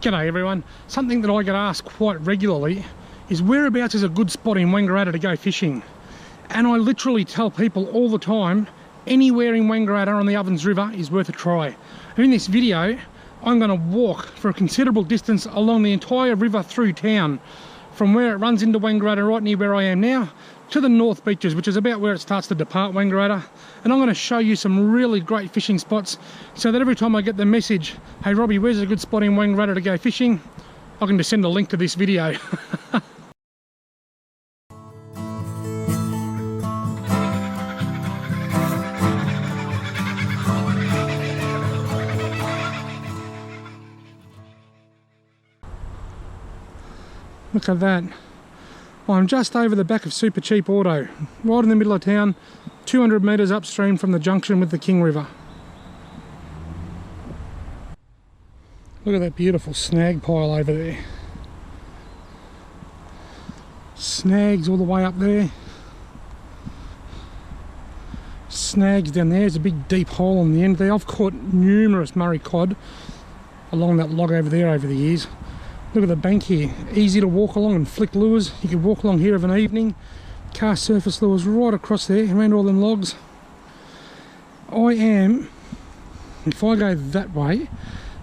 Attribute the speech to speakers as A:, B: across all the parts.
A: G'day everyone. Something that I get asked quite regularly is whereabouts is a good spot in Wangaratta to go fishing? And I literally tell people all the time, anywhere in Wangaratta on the Ovens River is worth a try. And in this video, I'm going to walk for a considerable distance along the entire river through town, from where it runs into Wangaratta right near where I am now, to the North Beaches, which is about where it starts to depart Wangaratta. And I'm going to show you some really great fishing spots, so that every time I get the message, hey Robbie, where's a good spot in Wangaratta to go fishing, I can just send a link to this video. Look at that. I'm just over the back of Super Cheap Auto, right in the middle of town, 200 metres upstream from the junction with the King River. Look at that beautiful snag pile over there. Snags all the way up there. Snags down there. There's a big deep hole on the end there. I've caught numerous Murray cod along that log over there over the years. Look at the bank here, easy to walk along and flick lures. You can walk along here of an evening, cast surface lures right across there, around all them logs. If I go that way,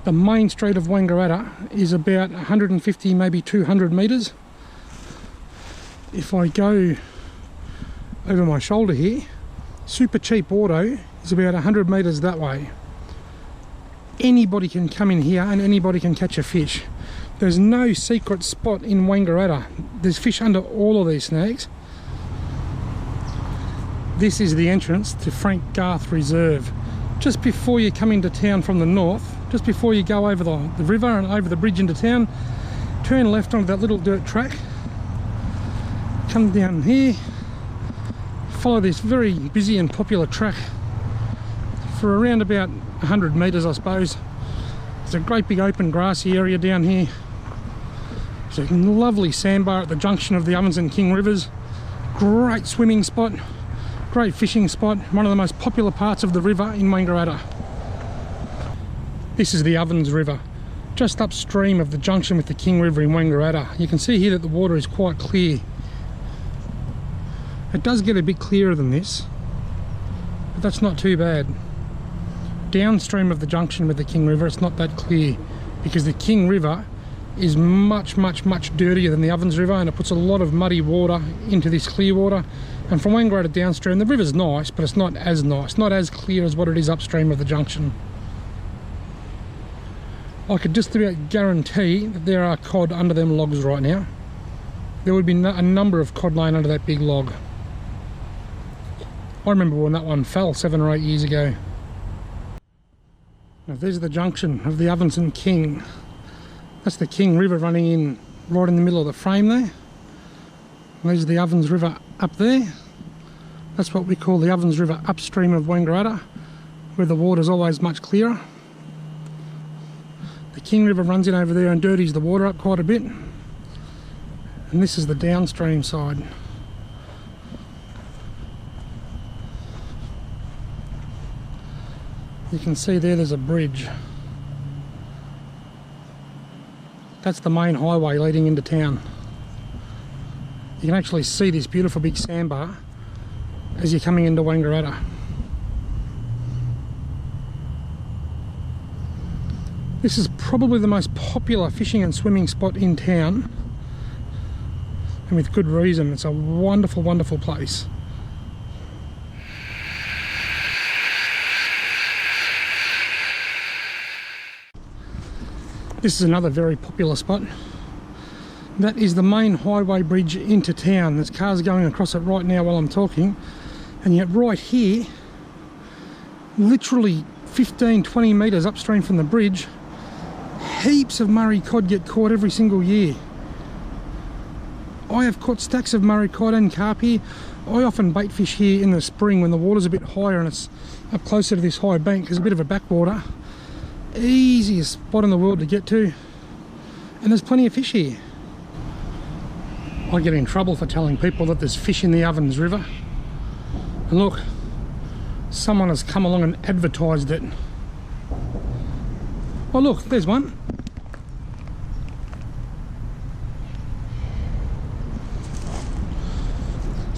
A: the main street of Wangaratta is about 150, maybe 200 metres. If I go over my shoulder here, Super Cheap Auto is about 100 metres that way. Anybody can come in here and anybody can catch a fish. There's no secret spot in Wangaratta. There's fish under all of these snags. This is the entrance to Frank Garth Reserve. Just before you come into town from the north, just before you go over the river and over the bridge into town, turn left onto that little dirt track, come down here, follow this very busy and popular track for around about 100 metres I suppose. There's a great big open grassy area down here. There's a lovely sandbar at the junction of the Ovens and King Rivers. Great swimming spot, great fishing spot, one of the most popular parts of the river in Wangaratta. This is the Ovens River, just upstream of the junction with the King River in Wangaratta. You can see here that the water is quite clear. It does get a bit clearer than this, but that's not too bad. Downstream of the junction with the King River, it's not that clear, because the King River is much dirtier than the Ovens River, and it puts a lot of muddy water into this clear water. And from Wangaratta downstream, the river's nice, but it's not as nice, not as clear as what it is upstream of the junction. I could just about guarantee that there are cod under them logs right now. There would be a number of cod laying under that big log. I remember when that one fell 7 or 8 years ago. Now there's the junction of the Ovens and King. That's the King River running in right in the middle of the frame there. And there's the Ovens River up there. That's what we call the Ovens River upstream of Wangaratta, where the water's always much clearer. The King River runs in over there and dirties the water up quite a bit. And this is the downstream side. You can see there's a bridge. That's the main highway leading into town. You can actually see this beautiful big sandbar as you're coming into Wangaratta. This is probably the most popular fishing and swimming spot in town, and with good reason. It's a wonderful, wonderful place. This is another very popular spot. That is the main highway bridge into town. There's cars going across it right now while I'm talking. And yet right here, literally 15-20 metres upstream from the bridge, heaps of Murray cod get caught every single year. I have caught stacks of Murray cod and carp here. I often bait fish here in the spring when the water's a bit higher and it's up closer to this high bank. There's a bit of a backwater. Easiest spot in the world to get to, and there's plenty of fish here. I get in trouble for telling people that there's fish in the Ovens River, and look, someone has come along and advertised it. Oh look, there's one.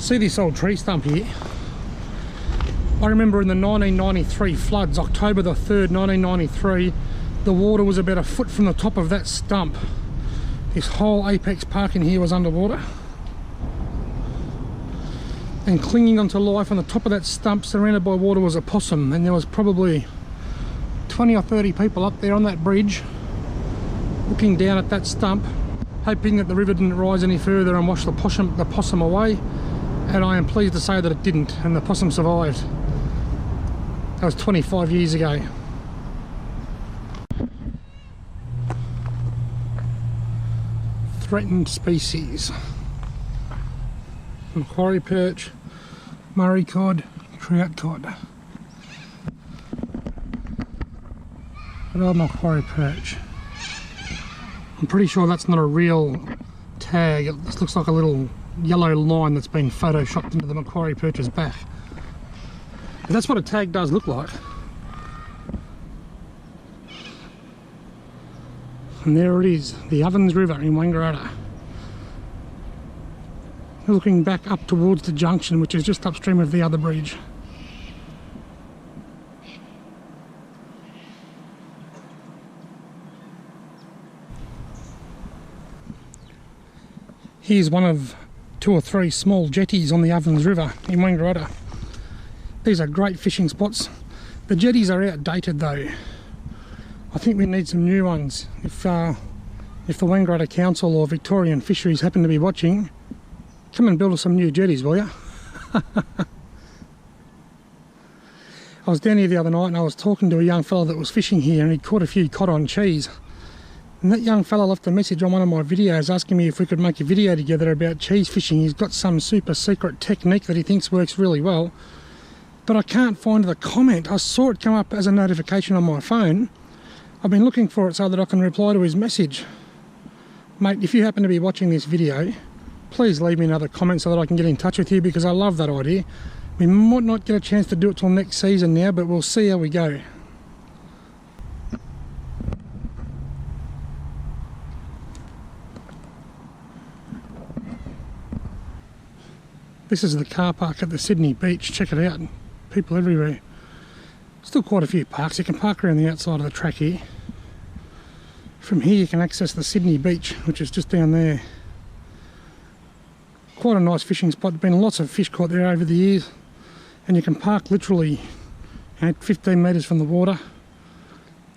A: See this old tree stump here? I remember in the 1993 floods, October the 3rd, 1993, the water was about a foot from the top of that stump. This whole apex parking here was underwater. And clinging onto life on the top of that stump, surrounded by water, was a possum. And there was probably 20 or 30 people up there on that bridge, looking down at that stump, hoping that the river didn't rise any further and wash the possum away. And I am pleased to say that it didn't, and the possum survived. That was 25 years ago. Threatened species. Macquarie perch, Murray cod, trout cod. Good old Macquarie perch. I'm pretty sure that's not a real tag. It just looks like a little yellow line that's been photoshopped into the Macquarie perch's back. But that's what a tag does look like. And there it is, the Ovens River in Wangaratta. Looking back up towards the junction, which is just upstream of the other bridge. Here's one of 2 or 3 small jetties on the Ovens River in Wangaratta. These are great fishing spots. The jetties are outdated though. I think we need some new ones. If the Wangaratta Council or Victorian Fisheries happen to be watching, come and build us some new jetties, will you? I was down here the other night and I was talking to a young fella that was fishing here, and he'd caught a few cod on cheese. And that young fella left a message on one of my videos asking me if we could make a video together about cheese fishing. He's got some super secret technique that he thinks works really well, but I can't find the comment. I saw it come up as a notification on my phone. I've been looking for it so that I can reply to his message. Mate, if you happen to be watching this video, please leave me another comment so that I can get in touch with you, because I love that idea. We might not get a chance to do it till next season now, but we'll see how we go. This is the car park at the Sydney beach. Check it out. People everywhere. Still quite a few parks. You can park around the outside of the track here. From here you can access the Sydney beach, which is just down there. Quite a nice fishing spot. Been lots of fish caught there over the years, and you can park literally at 15 metres from the water.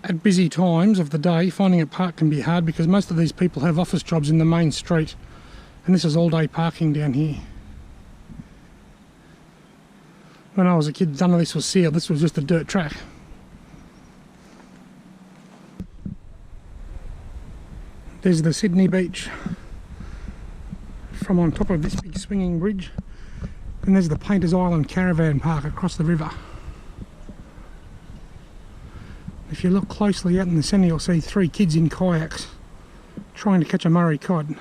A: At busy times of the day, finding a park can be hard because most of these people have office jobs in the main street, and this is all day parking down here. When I was a kid, none of this was sealed. This was just a dirt track. There's the Sydney beach from on top of this big swinging bridge, and there's the Painters Island Caravan Park across the river. If you look closely out in the centre, you'll see 3 kids in kayaks trying to catch a Murray cod.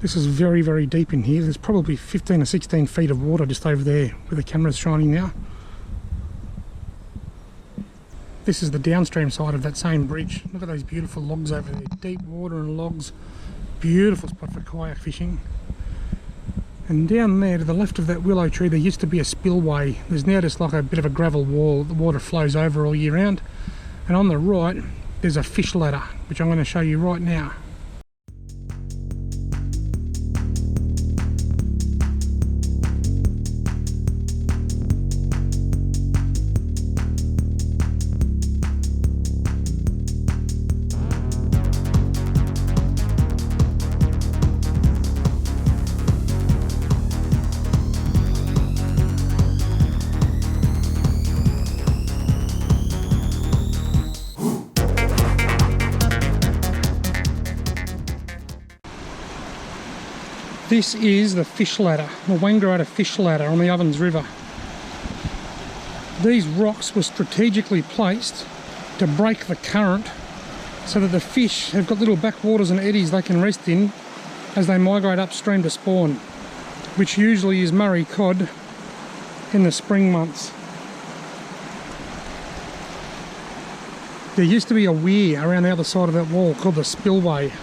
A: This is very, very deep in here. There's probably 15 or 16 feet of water just over there where the camera's shining now. This is the downstream side of that same bridge. Look at those beautiful logs over there. Deep water and logs. Beautiful spot for kayak fishing. And down there to the left of that willow tree, there used to be a spillway. There's now just like a bit of a gravel wall. The water flows over all year round. And on the right, there's a fish ladder, which I'm going to show you right now. This is the fish ladder, the Wangaratta fish ladder on the Ovens River. These rocks were strategically placed to break the current so that the fish have got little backwaters and eddies they can rest in as they migrate upstream to spawn, which usually is Murray cod in the spring months. There used to be a weir around the other side of that wall called the spillway,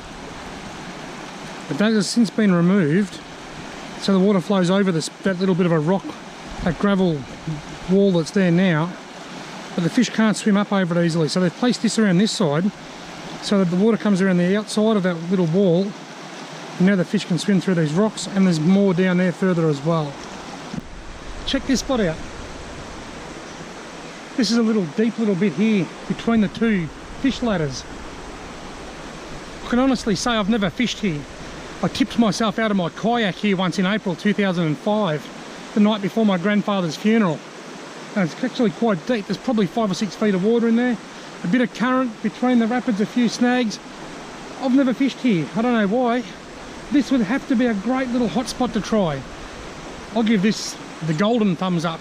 A: but that has since been removed, so the water flows over that little bit of a rock, that gravel wall that's there now, but the fish can't swim up over it easily, so they've placed this around this side so that the water comes around the outside of that little wall, and now the fish can swim through these rocks, and there's more down there further as well. Check this spot out. This is a deep little bit here between the two fish ladders. I can honestly say I've never fished here. I tipped myself out of my kayak here once in April 2005, the night before my grandfather's funeral. And it's actually quite deep. There's probably 5 or 6 feet of water in there. A bit of current between the rapids, a few snags. I've never fished here. I don't know why. This would have to be a great little hot spot to try. I'll give this the golden thumbs up.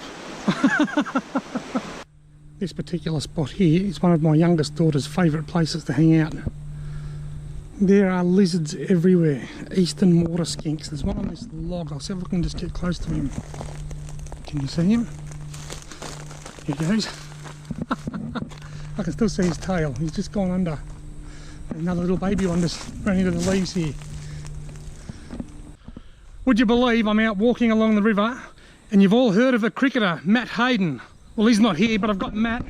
A: This particular spot here is one of my youngest daughter's favourite places to hang out. There are lizards everywhere, eastern water skinks. There's one on this log. I'll see if I can just get close to him. Can you see him? Here he goes. I can still see his tail. He's just gone under. Another little baby one just ran into the leaves here. Would you believe I'm out walking along the river and you've all heard of the cricketer Matt Hayden? Well, he's not here, but I've got Matt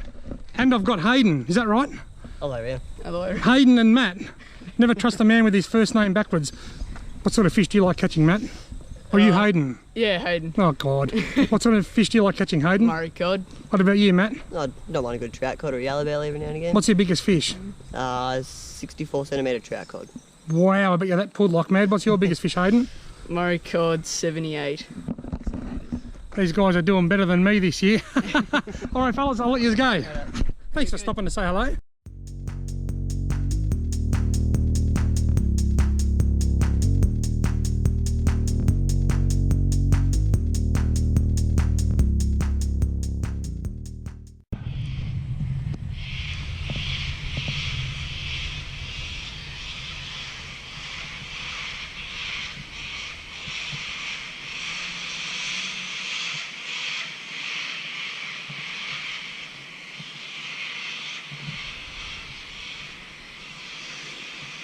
A: and I've got Hayden. Is that right?
B: Hello, yeah. Hello.
A: Hayden and Matt. Never trust a man with his first name backwards. What sort of fish do you like catching, Matt? Or you Hayden?
B: Yeah, Hayden.
A: Oh, God. What sort of fish do you like catching, Hayden?
B: Murray cod.
A: What about you, Matt?
C: I don't mind a good trout cod or a yellowbelly every now and again.
A: What's your biggest fish?
C: 64 centimetre trout cod.
A: Wow, I bet you that pulled like mad. What's your biggest fish, Hayden?
B: Murray cod, 78.
A: These guys are doing better than me this year. All right, fellas, I'll let you go. Thanks for stopping to say hello.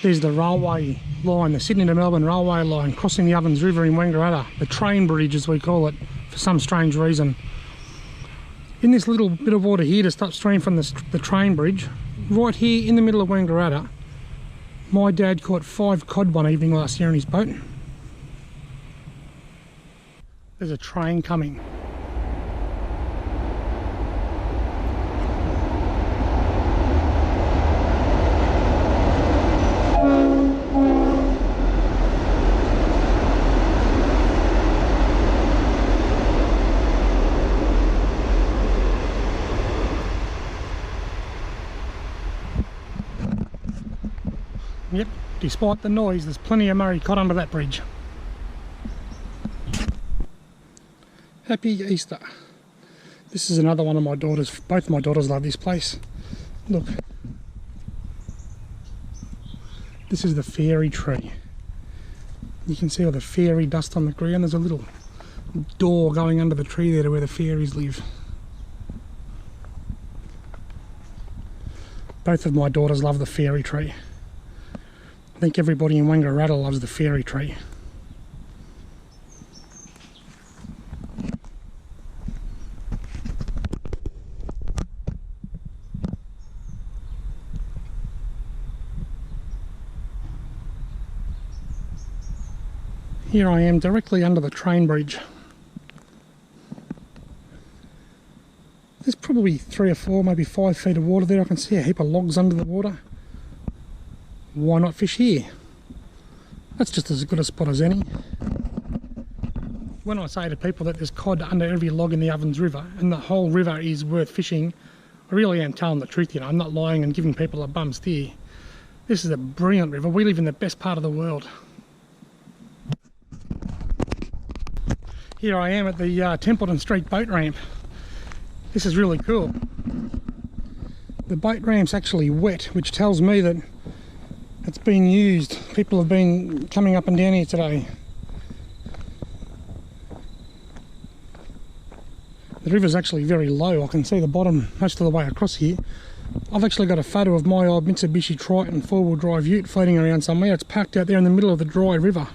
A: There's the railway line, the Sydney to Melbourne railway line, crossing the Ovens River in Wangaratta, the train bridge as we call it, for some strange reason. In this little bit of water here just upstream from the train bridge, right here in the middle of Wangaratta, my dad caught 5 cod one evening last year in his boat. There's a train coming. Yep, despite the noise, there's plenty of Murray cod under that bridge. Happy Easter. This is another one of my daughters. Both my daughters love this place. Look. This is the fairy tree. You can see all the fairy dust on the ground. There's a little door going under the tree there to where the fairies live. Both of my daughters love the fairy tree. I think everybody in Wangaratta loves the fairy tree. Here I am directly under the train bridge. There's probably 3 or 4, maybe 5 feet of water there. I can see a heap of logs under the water. Why not fish here? That's just as good a spot as any. When I say to people that there's cod under every log in the Ovens River and the whole river is worth fishing, I really am telling the truth, you know. I'm not lying and giving people a bum steer. This is a brilliant river. We live in the best part of the world. Here I am at the Templeton Street boat ramp. This is really cool. The boat ramp's actually wet, which tells me that it's been used. People have been coming up and down here today. The river's actually very low. I can see the bottom most of the way across here. I've actually got a photo of my old Mitsubishi Triton 4-wheel drive ute floating around somewhere. It's parked out there in the middle of the dry river.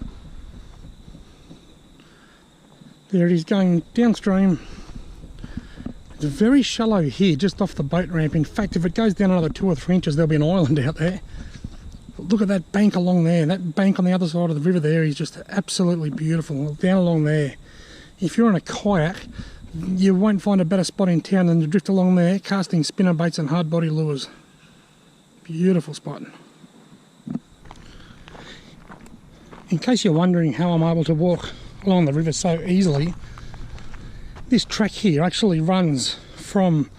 A: There it is going downstream. It's very shallow here, just off the boat ramp. In fact, if it goes down another 2 or 3 inches, there'll be an island out there. But look at that bank along there. That bank on the other side of the river there is just absolutely beautiful. Down along there. If you're on a kayak, you won't find a better spot in town than to drift along there, casting spinner baits and hard body lures. Beautiful spot. In case you're wondering how I'm able to walk along the river so easily, this track here actually runs from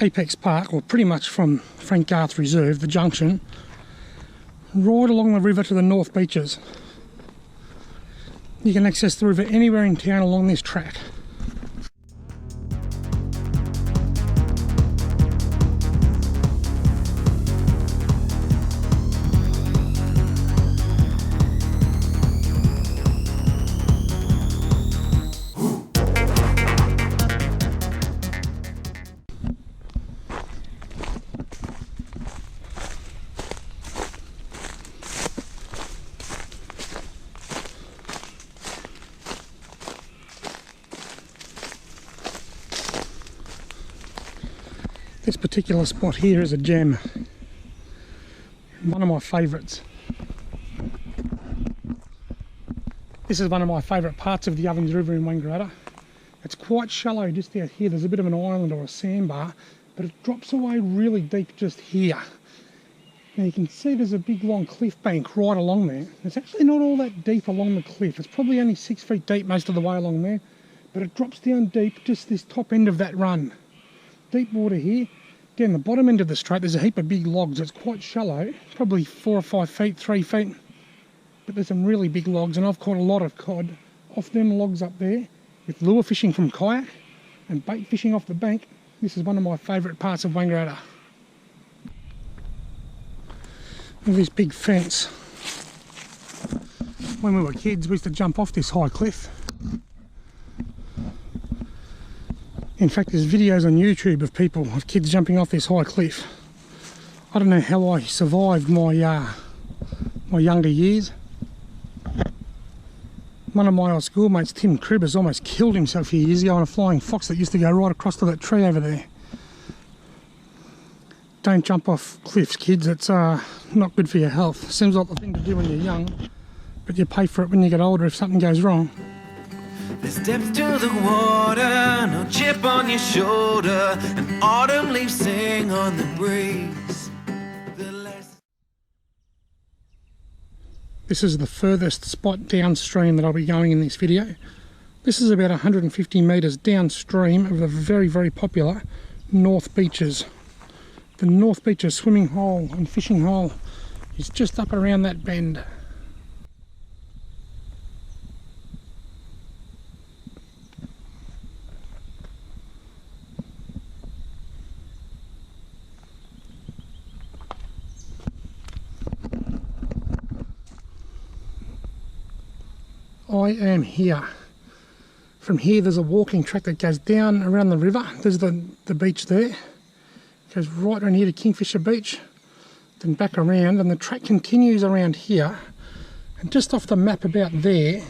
A: Apex Park, or pretty much from Frank Garth Reserve, the junction, right along the river to the North Beaches. You can access the river anywhere in town along this track. This particular spot here is a gem, one of my favourites. This is one of my favourite parts of the Ovens River in Wangaratta. It's quite shallow just out here. There's a bit of an island or a sandbar, but it drops away really deep just here. Now you can see there's a big long cliff bank right along there. It's actually not all that deep along the cliff. It's probably only 6 feet deep most of the way along there, but it drops down deep just this top end of that run. Deep water here. Down the bottom end of the straight there's a heap of big logs. It's quite shallow, probably 4 or 5 feet, 3 feet, but there's some really big logs, and I've caught a lot of cod off them logs up there with lure fishing from kayak and bait fishing off the bank. This is one of my favourite parts of Wangaratta. Look at this big fence. When we were kids we used to jump off this high cliff. In fact, there's videos on YouTube of people, of kids jumping off this high cliff. I don't know how I survived my my younger years. One of my old schoolmates, Tim Cribbers, almost killed himself here years ago on a flying fox that used to go right across to that tree over there. Don't jump off cliffs, kids. It's not good for your health. Seems like the thing to do when you're young, but you pay for it when you get older if something goes wrong.
D: There's depth to the water, no chip on your shoulder, and autumn leaves sing on the breeze.
A: This is the furthest spot downstream that I'll be going in this video. This is about 150 metres downstream of the very, very popular North Beaches. The North Beaches swimming hole and fishing hole is just up around that bend. I am here. From here there's a walking track that goes down around the river. There's the beach there. It goes right around here to Kingfisher Beach, then back around, and the track continues around here. And just off the map about there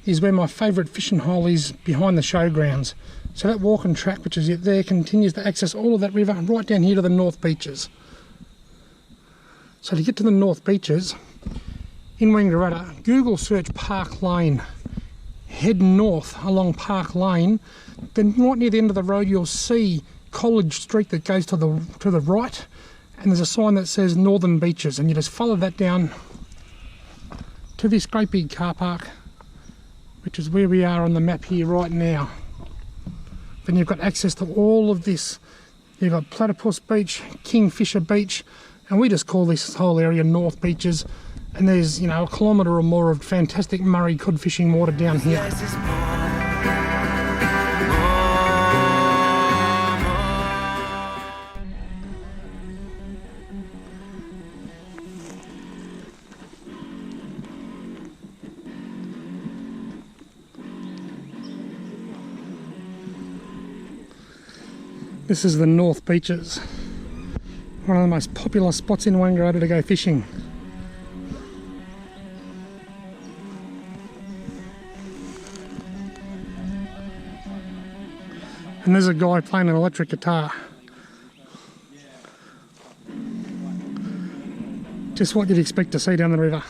A: is where my favourite fishing hole is, behind the showgrounds. So that walking track, which is it there, continues to access all of that river right down here to the North Beaches. So to get to the North Beaches in Wangaratta, Google search Park Lane. Head north along Park Lane, then right near the end of the road you'll see College Street that goes to the right, and there's a sign that says Northern Beaches, and you just follow that down to this great big car park, which is where we are on the map here right now. Then you've got access to all of this. You've got Platypus Beach, Kingfisher Beach, and we just call this whole area North Beaches. And there's, you know, a kilometre or more of fantastic Murray cod fishing water down here. This is the North Beaches. One of the most popular spots in Wangaratta to go fishing. And there's a guy playing an electric guitar. Just what you'd expect to see down the river.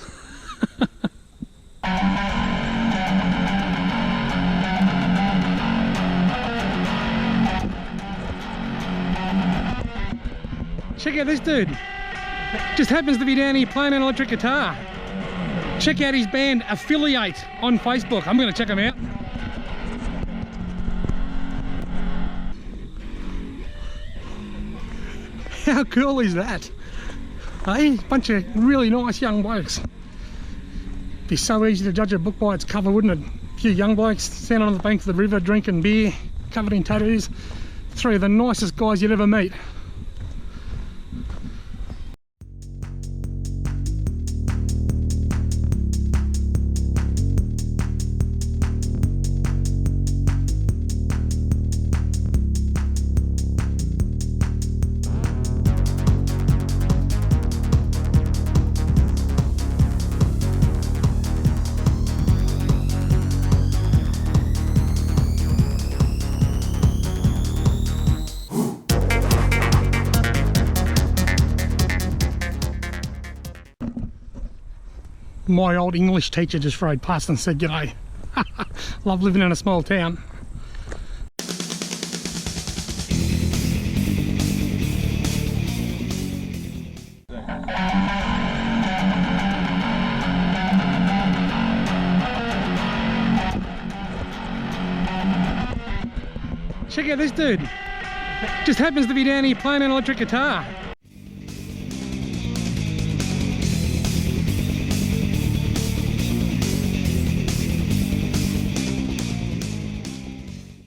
A: Check out this dude. Just happens to be down here playing an electric guitar. Check out his band Affiliate on Facebook. I'm going to check him out. How cool is that? Hey, bunch of really nice young blokes. Be so easy to judge a book by its cover, wouldn't it? A few young blokes standing on the bank of the river drinking beer, covered in tattoos. Three of the nicest guys you'd ever meet. My old English teacher just rode past and said, "G'day." Love living in a small town. Check out this dude. Just happens to be down here playing an electric guitar.